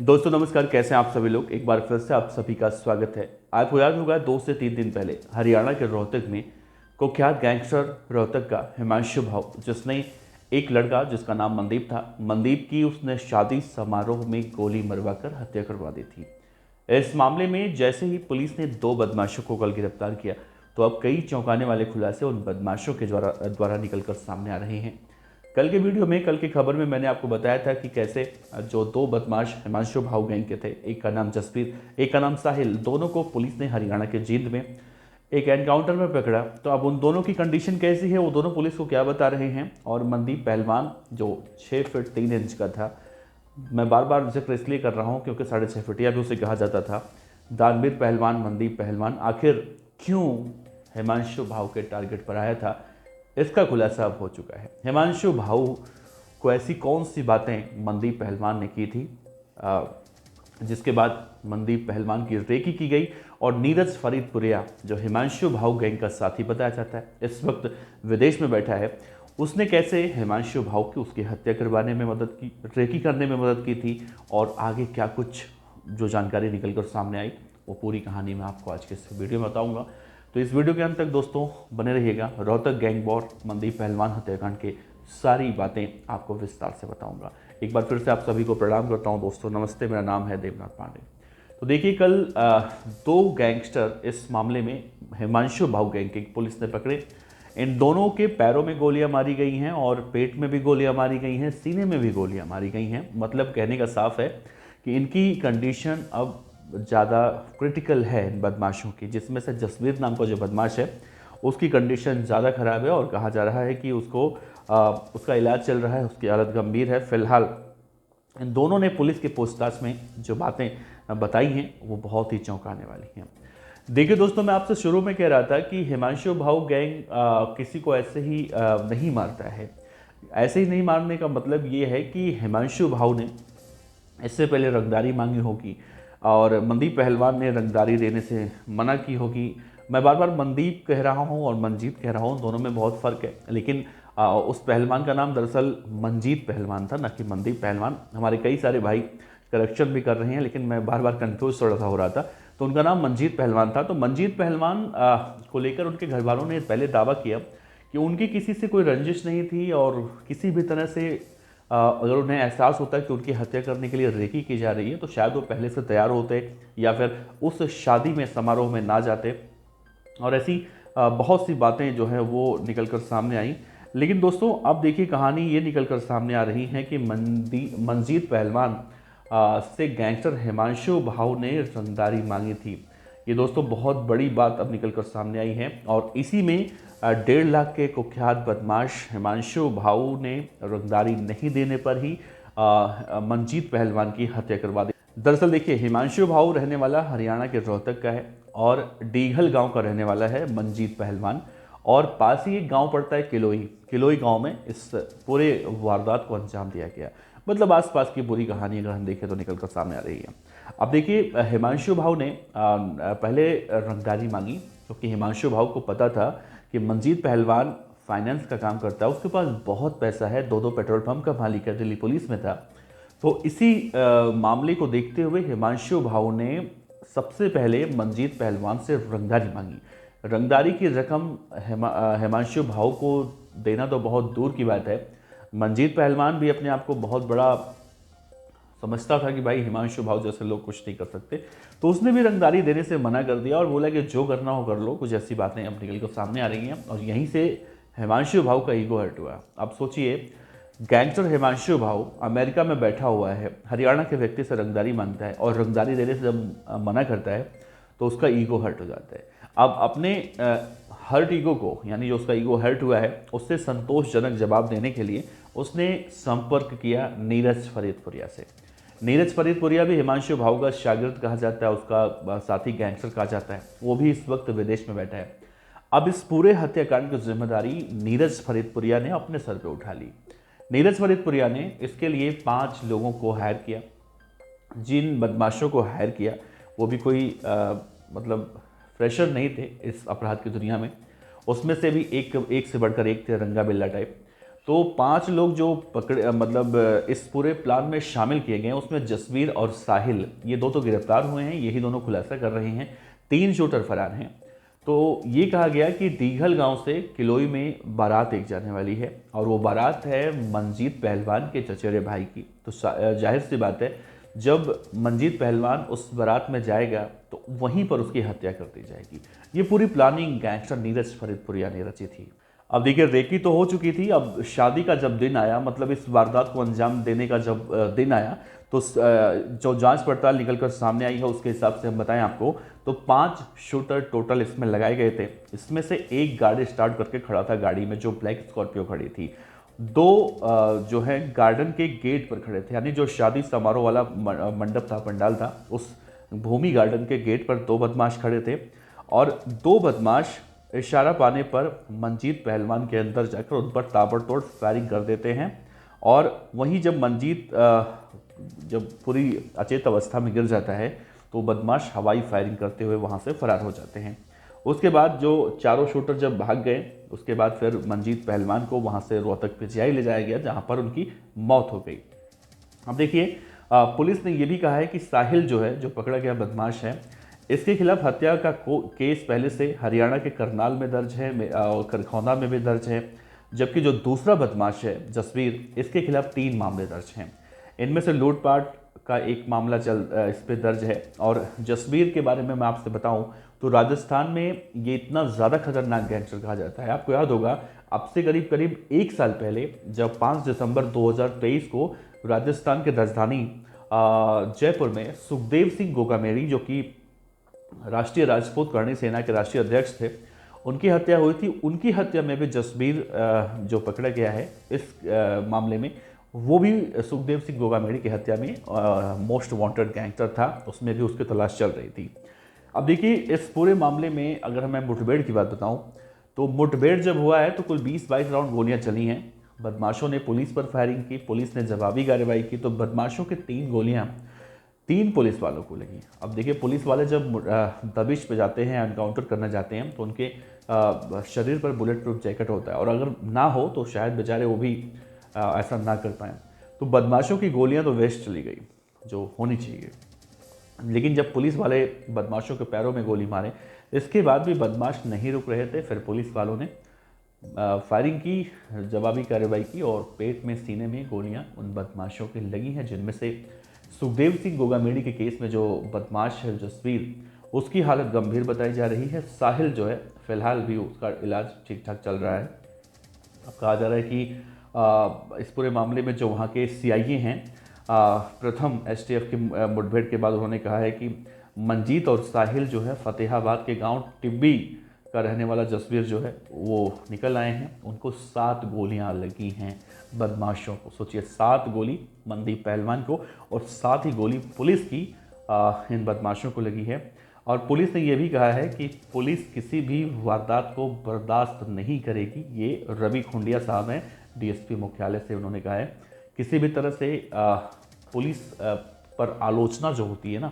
दोस्तों नमस्कार, कैसे हैं आप सभी लोग। एक बार फिर से आप सभी का स्वागत है। आपको याद होगा 2 से 3 दिन पहले हरियाणा के रोहतक में कुख्यात गैंगस्टर रोहतक का हिमांशु भाऊ, जिसने एक लड़का जिसका नाम मनदीप था, मनदीप की उसने शादी समारोह में गोली मरवाकर हत्या करवा दी थी। इस मामले में जैसे ही पुलिस ने 2 बदमाशों को कल गिरफ्तार किया, तो अब कई चौंकाने वाले खुलासे उन बदमाशों के द्वारा निकलकर सामने आ रहे हैं। कल के वीडियो में, कल की खबर में मैंने आपको बताया था कि कैसे जो 2 बदमाश हिमांशु भाऊ गैंग के थे, एक का नाम जसप्रीत, एक का नाम साहिल, दोनों को पुलिस ने हरियाणा के जींद में एक एनकाउंटर में पकड़ा। तो अब उन दोनों की कंडीशन कैसी है, वो दोनों पुलिस को क्या बता रहे हैं। और मनदीप पहलवान जो 6 फीट 3 इंच का था, मैं बार बार जिक्र इसलिए कर रहा हूँ क्योंकि 6.5 फीटिया भी उसे कहा जाता था, दानवीर पहलवान मनदीप पहलवान आखिर क्यों हिमांशु भाऊ के टारगेट पर आया था, इसका खुलासा अब हो चुका है। हिमांशु भाऊ को ऐसी कौन सी बातें मनदीप पहलवान ने की थी जिसके बाद मनदीप पहलवान की रेकी की गई। और नीरज फरीदपुरिया, जो हिमांशु भाऊ गैंग का साथी बताया जाता है, इस वक्त विदेश में बैठा है, उसने कैसे हिमांशु भाऊ की उसकी हत्या करवाने में मदद की, रेकी करने में मदद की थी, और आगे क्या कुछ जो जानकारी निकल कर सामने आई, वो पूरी कहानी मैं आपको आज के इस वीडियो में बताऊंगा। तो इस वीडियो के अंत तक दोस्तों बने रहिएगा। रोहतक गैंग वॉर, मनदीप पहलवान हत्याकांड के सारी बातें आपको विस्तार से बताऊंगा। एक बार फिर से आप सभी को प्रणाम करता हूं दोस्तों, नमस्ते, मेरा नाम है देवनाथ पांडे। तो देखिए, कल 2 गैंगस्टर इस मामले में हिमांशु भाऊ गैंग के पुलिस ने पकड़े। इन दोनों के पैरों में गोलियां मारी गई हैं और पेट में भी गोलियां मारी गई हैं, सीने में भी गोलियां मारी गई हैं। मतलब कहने का साफ है कि इनकी कंडीशन अब ज़्यादा क्रिटिकल है इन बदमाशों की, जिसमें से जसवीर नाम का जो बदमाश है उसकी कंडीशन ज़्यादा ख़राब है और कहा जा रहा है कि उसका इलाज चल रहा है, उसकी हालत गंभीर है। फिलहाल इन दोनों ने पुलिस के पूछताछ में जो बातें बताई हैं वो बहुत ही चौंकाने वाली हैं। देखिए दोस्तों, मैं आपसे शुरू में कह रहा था कि हिमांशु भाऊ गैंग किसी को ऐसे ही नहीं मारता है। ऐसे ही नहीं मारने का मतलब ये है कि हिमांशु भाऊ ने इससे पहले रंगदारी मांगी होगी और मनदीप पहलवान ने रंगदारी देने से मना की होगी। मैं बार बार मनदीप कह रहा हूँ और मनजीत कह रहा हूँ, दोनों में बहुत फ़र्क है। लेकिन उस पहलवान का नाम दरअसल मनजीत पहलवान था, न कि मनदीप पहलवान। हमारे कई सारे भाई करेक्शन भी कर रहे हैं, लेकिन मैं बार बार कन्फ्यूज थोड़ा सा हो रहा था। तो उनका नाम मनजीत पहलवान था। तो मनजीत पहलवान को लेकर उनके घर वालों ने पहले दावा किया कि उनकी किसी से कोई रंजिश नहीं थी और किसी भी तरह से अगर उन्हें एहसास होता है कि उनकी हत्या करने के लिए रेकी की जा रही है, तो शायद वो पहले से तैयार होते या फिर उस शादी में, समारोह में ना जाते। और ऐसी बहुत सी बातें जो हैं वो निकल कर सामने आई। लेकिन दोस्तों अब देखिए, कहानी ये निकल कर सामने आ रही है कि मनजीत पहलवान से गैंगस्टर हिमांशु भाऊ ने रंगदारी मांगी थी। ये दोस्तों बहुत बड़ी बात अब निकल कर सामने आई है। और इसी में 1.5 लाख के कुख्यात बदमाश हिमांशु भाऊ ने रंगदारी नहीं देने पर ही मनजीत पहलवान की हत्या करवा दी। दरअसल देखिए, हिमांशु भाऊ रहने वाला हरियाणा के रोहतक का है और डीघल गांव का रहने वाला है मनजीत पहलवान। और पास ही एक गांव पड़ता है किलोई। किलोई गांव में इस पूरे वारदात को अंजाम दिया गया। मतलब आसपास की पूरी कहानी अगर हम देखें तो निकल कर सामने आ रही है। अब देखिए, हिमांशु भाऊ ने पहले रंगदारी मांगी क्योंकि हिमांशु भाऊ को पता था कि मनजीत पहलवान फाइनेंस का काम करता है, उसके पास बहुत पैसा है, 2 पेट्रोल पंप का मालिक है, दिल्ली पुलिस में था। तो इसी मामले को देखते हुए हिमांशु भाऊ ने सबसे पहले मनजीत पहलवान से रंगदारी मांगी। रंगदारी की रकम हिमांशु भाऊ को देना तो बहुत दूर की बात है। मनजीत पहलवान भी अपने आप को बहुत बड़ा समझता था कि भाई हिमांशु भाऊ जैसे लोग कुछ नहीं कर सकते, तो उसने भी रंगदारी देने से मना कर दिया और बोला कि जो करना हो कर लो। कुछ ऐसी बातें अब निकल कर सामने आ रही हैं और यहीं से हिमांशु भाऊ का ईगो हर्ट हुआ। अब सोचिए, गैंगस्टर हिमांशु भाऊ अमेरिका में बैठा हुआ है, हरियाणा के व्यक्ति से रंगदारी मांगता है और रंगदारी देने से जब मना करता है तो उसका ईगो हर्ट हो जाता है। अब अपने हर्ट ईगो को, यानी जो उसका ईगो हर्ट हुआ है, उससे संतोषजनक जवाब देने के लिए उसने संपर्क किया नीरज फरीदपुरिया से। नीरज फरीदपुरिया भी हिमांशु भाऊ का शागिर्द कहा जाता है, उसका साथी गैंगस्टर कहा जाता है। वो भी इस वक्त विदेश में बैठा है। अब इस पूरे हत्याकांड की जिम्मेदारी नीरज फरीदपुरिया ने अपने सर पे उठा ली। नीरज फरीदपुरिया ने इसके लिए 5 लोगों को हायर किया। जिन बदमाशों को हायर किया वो भी कोई मतलब फ्रेशर नहीं थे इस अपराध की दुनिया में। उसमें से भी एक से बढ़कर एक थे रंगा बिल्ला टाइप। तो 5 लोग जो पकड़े मतलब इस पूरे प्लान में शामिल किए गए हैं, उसमें जसवीर और साहिल ये दो तो गिरफ्तार हुए हैं, यही दोनों खुलासा कर रहे हैं। 3 शूटर फरार हैं। तो ये कहा गया कि दीघल गांव से किलोई में बारात एक जाने वाली है और वो बारात है मंजीत पहलवान के चचेरे भाई की। तो जाहिर सी बात है, जब मंजीत पहलवान उस बारात में जाएगा तो वहीं पर उसकी हत्या कर दी जाएगी। ये पूरी प्लानिंग गैंगस्टर नीरज फरीदपुरिया ने रची थी। अब देखिए, रेकी तो हो चुकी थी, अब शादी का जब दिन आया, मतलब इस वारदात को अंजाम देने का जब दिन आया, तो जो जांच पड़ताल निकल कर सामने आई है उसके हिसाब से हम बताएं आपको, तो 5 शूटर टोटल इसमें लगाए गए थे। इसमें से एक गाड़ी स्टार्ट करके खड़ा था गाड़ी में, जो ब्लैक स्कॉर्पियो खड़ी थी। 2 जो है गार्डन के गेट पर खड़े थे, यानी जो शादी समारोह वाला मंडप था, पंडाल था, उस भूमि गार्डन के गेट पर 2 बदमाश खड़े थे। और 2 बदमाश इशारा पाने पर मंजीत पहलवान के अंदर जाकर उन पर ताबड़तोड़ फायरिंग कर देते हैं। और वहीं जब मंजीत जब पूरी अचेत अवस्था में गिर जाता है तो बदमाश हवाई फायरिंग करते हुए वहां से फरार हो जाते हैं। उसके बाद जो चारों शूटर जब भाग गए, उसके बाद फिर मंजीत पहलवान को वहां से रोहतक पीजीआई ले जाया गया, जहां पर उनकी मौत हो गई। अब देखिए, पुलिस ने यह भी कहा है कि साहिल जो है, जो पकड़ा गया बदमाश है, इसके खिलाफ हत्या का केस पहले से हरियाणा के करनाल में दर्ज है और खरखौंदा में भी दर्ज है। जबकि जो दूसरा बदमाश है जसवीर, इसके खिलाफ 3 मामले दर्ज हैं। इनमें से लूटपाट का एक मामला इस पे दर्ज है। और जसवीर के बारे में मैं आपसे बताऊं तो राजस्थान में ये इतना ज़्यादा खतरनाक गैंगस्टर कहा जाता है। आपको याद होगा, अब से करीब करीब 1 साल पहले जब 5 दिसंबर 2023 को राजस्थान के राजधानी जयपुर में सुखदेव सिंह गोगामेरी, जो कि राष्ट्रीय राजपूत करणी सेना के राष्ट्रीय अध्यक्ष थे, उनकी हत्या हुई थी। उनकी हत्या में भी जसबीर जो पकड़ा गया है इस मामले में, वो भी सुखदेव सिंह गोगामेड़ी की हत्या में मोस्ट वांटेड गैंगस्टर था, उसमें भी उसकी तलाश चल रही थी। अब देखिए, इस पूरे मामले में अगर मैं मुठभेड़ की बात बताऊं तो मुठभेड़ जब हुआ है तो कुल 20-22 राउंड गोलियां चली हैं। बदमाशों ने पुलिस पर फायरिंग की, पुलिस ने जवाबी कार्रवाई की, तो बदमाशों की 3 गोलियां 3 पुलिस वालों को लगी। अब देखिए, पुलिस वाले जब दबिश पे जाते हैं, एनकाउंटर करने जाते हैं, तो उनके शरीर पर बुलेट प्रूफ जैकेट होता है, और अगर ना हो तो शायद बेचारे वो भी ऐसा ना कर पाएँ। तो बदमाशों की गोलियां तो वेस्ट चली गई जो होनी चाहिए। लेकिन जब पुलिस वाले बदमाशों के पैरों में गोली मारे, इसके बाद भी बदमाश नहीं रुक रहे थे। फिर पुलिस वालों ने फायरिंग की, जवाबी कार्रवाई की, और पेट में, सीने में गोलियां उन बदमाशों की लगी हैं, जिनमें से सुखदेव सिंह गोगामेड़ी के केस में जो बदमाश है जसवीर, उसकी हालत गंभीर बताई जा रही है। साहिल जो है, फिलहाल भी उसका इलाज ठीक ठाक चल रहा है। अब कहा जा रहा है कि इस पूरे मामले में जो वहाँ के सीआईए हैं, प्रथम एसटीएफ की मुठभेड़ के बाद उन्होंने कहा है कि मंजीत और साहिल जो है फतेहाबाद के गांव टिब्बी का रहने वाला जसवीर जो है वो निकल आए हैं। उनको 7 गोलियां लगी हैं बदमाशों को। सोचिए, 7 गोली मनदीप पहलवान को और 7 ही गोली पुलिस की इन बदमाशों को लगी है। और पुलिस ने यह भी कहा है कि पुलिस किसी भी वारदात को बर्दाश्त नहीं करेगी। ये रवि खुंडिया साहब हैं, डीएसपी मुख्यालय से, उन्होंने कहा है किसी भी तरह से पुलिस पर आलोचना जो होती है ना,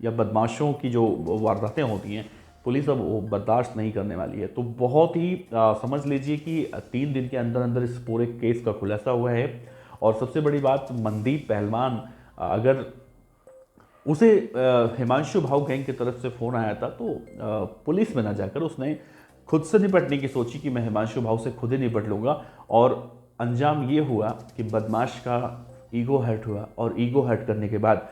या बदमाशों की जो वारदातें होती हैं, पुलिस अब वो बर्दाश्त नहीं करने वाली है। तो बहुत ही समझ लीजिए कि 3 दिन के अंदर अंदर इस पूरे केस का खुलासा हुआ है। और सबसे बड़ी बात, मनदीप पहलवान, अगर उसे हिमांशु भाऊ गैंग की तरफ से फ़ोन आया था तो पुलिस में ना जाकर उसने खुद से निपटने की सोची कि मैं हिमांशु भाऊ से खुद ही निपट लूँगा। और अंजाम ये हुआ कि बदमाश का ईगो हर्ट हुआ, और ईगो हर्ट करने के बाद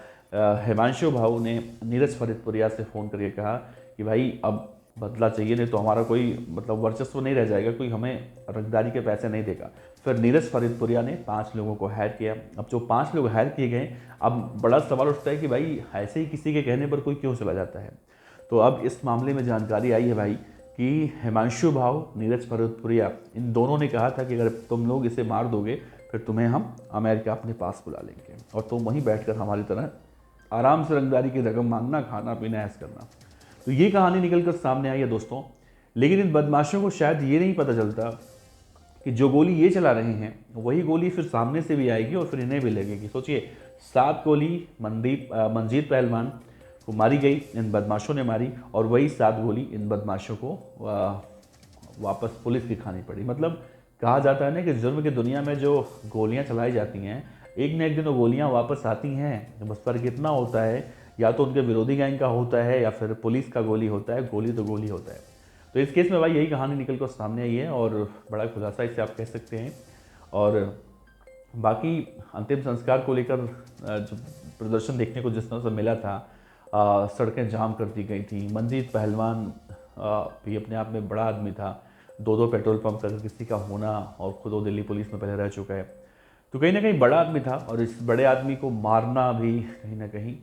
हिमांशु भाऊ ने नीरज फरीदपुरिया से फ़ोन करके कहा कि भाई अब बदला चाहिए, नहीं तो हमारा कोई मतलब वर्चस्व नहीं रह जाएगा, कोई हमें रंगदारी के पैसे नहीं देगा। फिर नीरज फरीदपुरिया ने 5 लोगों को हायर किया। अब जो 5 लोग हायर किए गए, अब बड़ा सवाल उठता है कि भाई ऐसे ही किसी के कहने पर कोई क्यों चला जाता है। तो अब इस मामले में जानकारी आई है भाई कि हिमांशु भाऊ, नीरज फरीदपुरिया, इन दोनों ने कहा था कि अगर तुम लोग इसे मार दोगे फिर तुम्हें हम अमेरिका अपने पास बुला लेंगे, और तुम वहीं बैठकर हमारी तरह आराम से रंगदारी की रकम मांगना, खाना पीना ऐश करना। तो ये कहानी निकलकर सामने आई है दोस्तों। लेकिन इन बदमाशों को शायद ये नहीं पता चलता कि जो गोली ये चला रहे हैं वही गोली फिर सामने से भी आएगी और फिर इन्हें भी लगेगी। सोचिए, 7 गोली मंजीत पहलवान को मारी गई, इन बदमाशों ने मारी, और वही 7 गोली इन बदमाशों को वापस पुलिस की खानी पड़ी। मतलब कहा जाता है ना कि जुर्म की दुनिया में जो गोलियां चलाई जाती हैं, एक न एक दिन वो गोलियां वापस आती हैं। बस फर्क इतना होता है, या तो उनके विरोधी गैंग का होता है या फिर पुलिस का गोली होता है। गोली तो गोली होता है। तो इस केस में भाई यही कहानी निकल कर सामने आई है और बड़ा खुलासा इसे आप कह सकते हैं। और बाकी अंतिम संस्कार को लेकर जो प्रदर्शन देखने को जिस तरह से मिला था, सड़कें जाम कर दी गई थी। मंजीत पहलवान भी अपने आप में बड़ा आदमी था, दो दो पेट्रोल पंप का किसी का होना, और खुद वो दिल्ली पुलिस में पहले रह चुका है। तो कहीं ना कहीं बड़ा आदमी था, और इस बड़े आदमी को मारना भी कहीं ना कहीं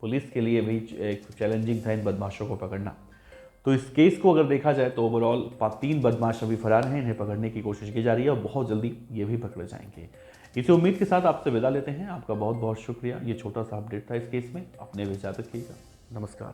पुलिस के लिए भी एक चैलेंजिंग था, इन बदमाशों को पकड़ना। तो इस केस को अगर देखा जाए तो ओवरऑल 3 बदमाश अभी फरार हैं, इन्हें पकड़ने की कोशिश की जा रही है और बहुत जल्दी ये भी पकड़े जाएंगे। इसी उम्मीद के साथ आपसे विदा लेते हैं। आपका बहुत बहुत शुक्रिया। ये छोटा सा अपडेट था इस केस में। अपने विचार रखिएगा। नमस्कार।